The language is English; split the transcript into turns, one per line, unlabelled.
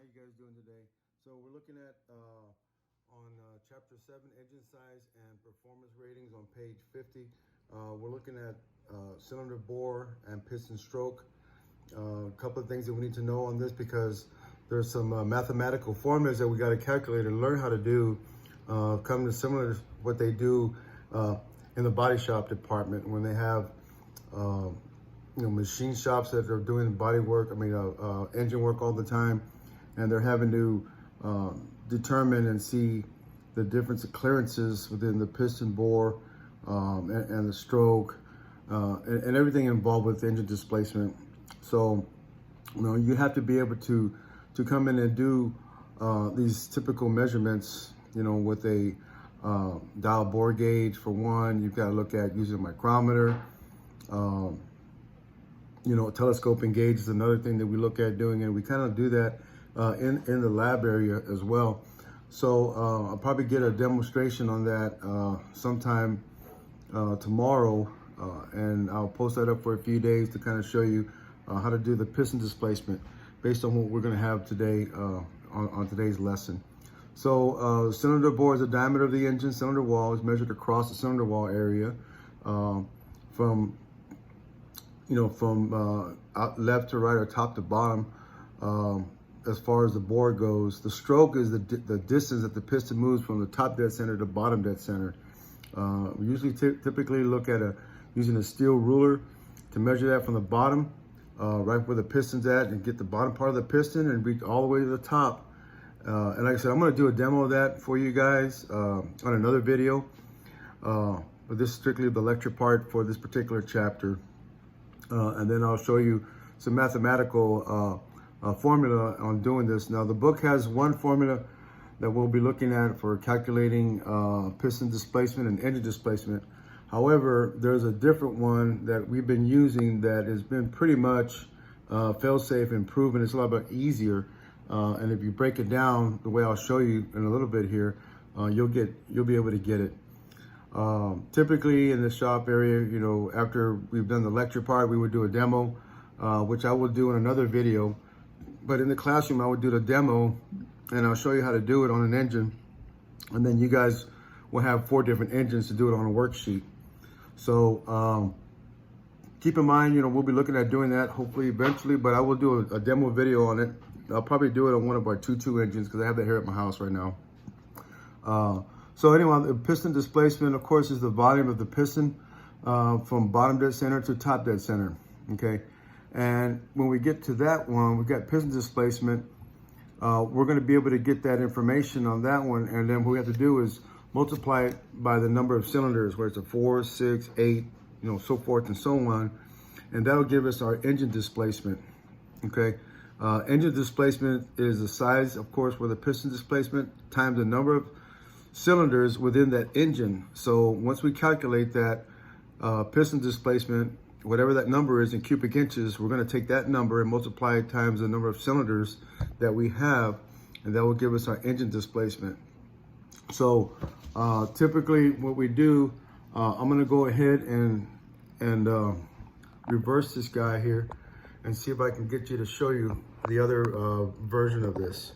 you guys doing today? So we're looking at on chapter 7, engine size and performance ratings on page 50. We're looking at cylinder bore and piston stroke. A couple of things that we need to know on this because there's some mathematical formulas that we got to calculate and learn how to do, come to similar to what they do in the body shop department when they have machine shops that are doing body work, engine work all the time, and they're having to determine and see the difference of clearances within the piston bore and the stroke and everything involved with engine displacement. So, you have to be able to come in and do these typical measurements, with a dial bore gauge for one. You've got to look at using a micrometer. Telescoping gauge is another thing that we look at doing, and we kind of do that in the lab area as well. So I'll probably get a demonstration on that sometime tomorrow, and I'll post that up for a few days to kind of show you how to do the piston displacement based on what we're going to have today on today's lesson. So cylinder bore is the diameter of the engine cylinder wall is measured across the cylinder wall area from left to right or top to bottom. As far as the bore goes, the stroke is the distance that the piston moves from the top dead center to bottom dead center. We usually typically look at using a steel ruler to measure that from the bottom, right where the piston's at, and get the bottom part of the piston and reach all the way to the top. And like I said, I'm going to do a demo of that for you guys on another video. But this is strictly the lecture part for this particular chapter. And then I'll show you some mathematical formula on doing this. Now, the book has one formula that we'll be looking at for calculating piston displacement and engine displacement. However, there's a different one that we've been using that has been pretty much fail-safe and proven. It's a lot easier. And if you break it down the way I'll show you in a little bit here, you'll be able to get it. Typically in the shop area, after we've done the lecture part, we would do a demo, which I will do in another video. But in the classroom, I would do the demo and I'll show you how to do it on an engine. And then you guys will have 4 different engines to do it on a worksheet. So keep in mind, we'll be looking at doing that hopefully eventually, but I will do a demo video on it. I'll probably do it on one of our 2.2 engines because I have that here at my house right now. So anyway, the piston displacement, of course, is the volume of the piston from bottom dead center to top dead center, okay? And when we get to that one, we've got piston displacement. We're going to be able to get that information on that one, and then what we have to do is multiply it by the number of cylinders, where it's a 4, 6, 8, so forth and so on, and that'll give us our engine displacement, okay? Engine displacement is the size, of course, where the piston displacement times the number of cylinders within that engine. So once we calculate that piston displacement, whatever that number is in cubic inches, we're going to take that number and multiply it times the number of cylinders that we have, and that will give us our engine displacement. So typically what we do, I'm going to go ahead and reverse this guy here and see if I can get you to show you the other version of this.